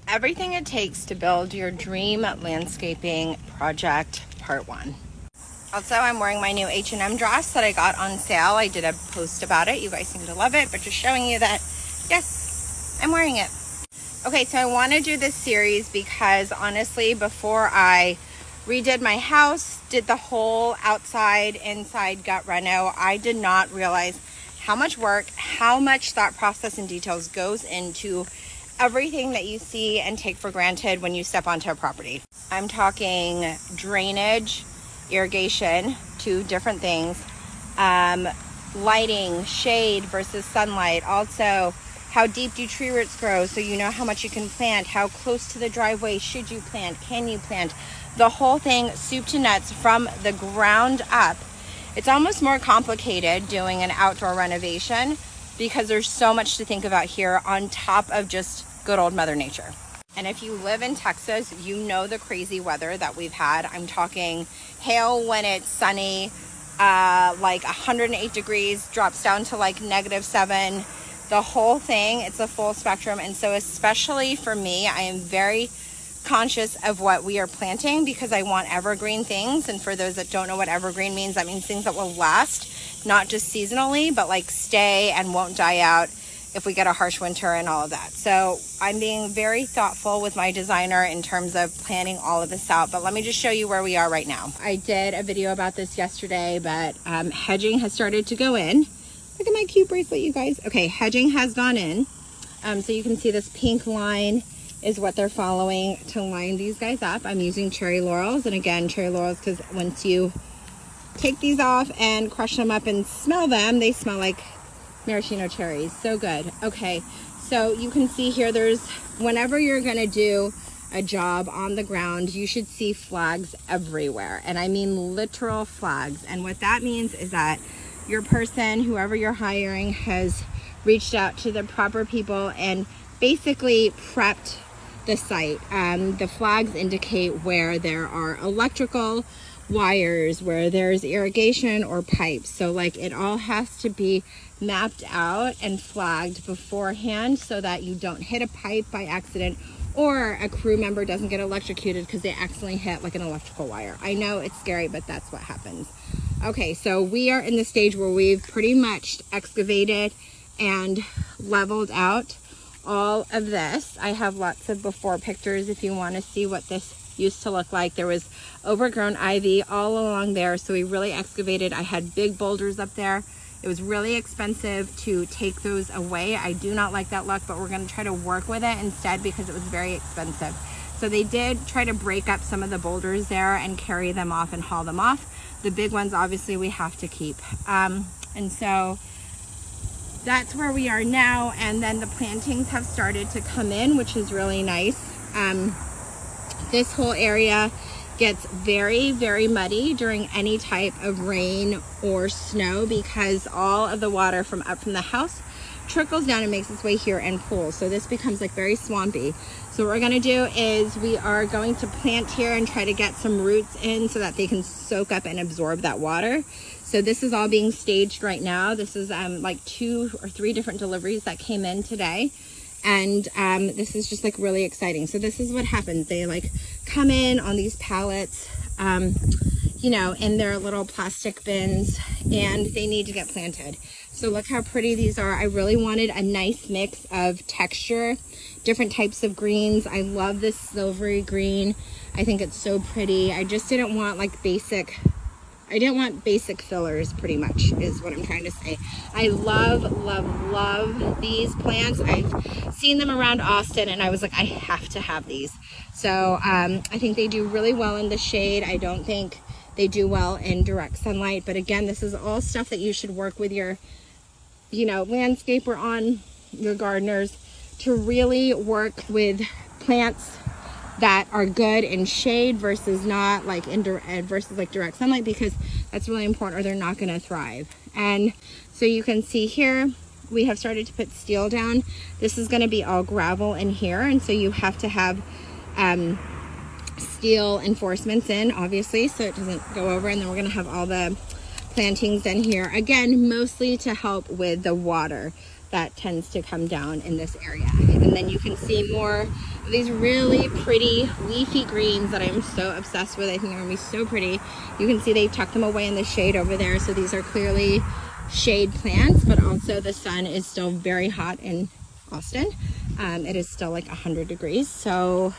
Everything it takes to build your dream landscaping project, part 1. Also, I'm wearing my new H&M dress that I got on sale. I did a post about it. You guys seem to love it, but just showing you that, yes, I'm wearing it. Okay, so I want to do this series because honestly, before I redid my house, did the whole outside, inside gut reno, I did not realize how much work, how much thought process and details goes into everything that you see and take for granted when you step onto a property. I'm talking drainage, irrigation, 2 different things, lighting, shade versus sunlight, also how deep do tree roots grow so you know how much you can plant, how close to the driveway should you plant, can you plant, the whole thing, soup to nuts from the ground up. It's almost more complicated doing an outdoor renovation because there's so much to think about here on top of just good old Mother Nature. And if you live in Texas, you know the crazy weather that we've had. I'm talking hail when it's sunny, like 108 degrees, drops down to like -7. The whole thing, it's a full spectrum. And so especially for me, I am very conscious of what we are planting because I want evergreen things. And for those that don't know what evergreen means, that means things that will last, not just seasonally, but like stay and won't die out if we get a harsh winter and all of that. So I'm being very thoughtful with my designer in terms of planning all of this out. But let me just show you where we are right now. I did a video about this yesterday, but hedging has started to go in. Look at my cute bracelet, you guys. Okay, hedging has gone in. So you can see this pink line is what they're following to line these guys up. I'm using cherry laurels, and again, cherry laurels because once you take these off and crush them up and smell them, they smell like maraschino cherries. So good. Okay, so you can see here there's, whenever you're gonna do a job on the ground, you should see flags everywhere, and I mean literal flags. And what that means is that your person, whoever you're hiring, has reached out to the proper people and basically prepped the site. The flags indicate where there are electrical wires, where there's irrigation or pipes. So like it all has to be mapped out and flagged beforehand so that you don't hit a pipe by accident or a crew member doesn't get electrocuted because they accidentally hit like an electrical wire. I know it's scary, but that's what happens. Okay, so we are in the stage where we've pretty much excavated and leveled out all of this. I have lots of before pictures if you want to see what this used to look like. There was overgrown ivy all along there, so we really excavated. I had big boulders up there. It was really expensive to take those away. I do not like that look, but we're going to try to work with it instead because it was very expensive. So they did try to break up some of the boulders there and carry them off and haul them off. The big ones obviously we have to keep. And so that's where we are now. And then the plantings have started to come in, which is really nice. This whole area gets very, very muddy during any type of rain or snow because all of the water from up from the house trickles down and makes its way here and pools. So this becomes like very swampy. So what we're gonna do is we are going to plant here and try to get some roots in so that they can soak up and absorb that water. So this is all being staged right now. This is like 2 or 3 different deliveries that came in today. And this is just like really exciting. So this is what happens. They like come in on these pallets, you know, in their little plastic bins, and they need to get planted. So look how pretty these are. I really wanted a nice mix of texture, different types of greens. I love this silvery green. I think it's so pretty. I just didn't want like basic, I didn't want basic fillers, pretty much is what I'm trying to say. I love, love, love these plants. I've seen them around Austin and I was like, I have to have these. So I think they do really well in the shade. I don't think they do well in direct sunlight. But again, this is all stuff that you should work with your, you know, landscaper on, your gardeners, to really work with plants that are good in shade versus not, like in versus like direct sunlight, because that's really important or they're not going to thrive. And so you can see here we have started to put steel down. This is going to be all gravel in here, and so you have to have steel enforcements in, obviously, so it doesn't go over. And then we're going to have all the plantings in here, again, mostly to help with the water that tends to come down in this area. And then you can see more of these really pretty leafy greens that I'm so obsessed with. I think they're gonna be so pretty. You can see they tucked them away in the shade over there. So these are clearly shade plants, but also the sun is still very hot in Austin. It is still like 100 degrees. So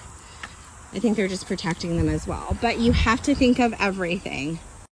I think they're just protecting them as well. But you have to think of everything.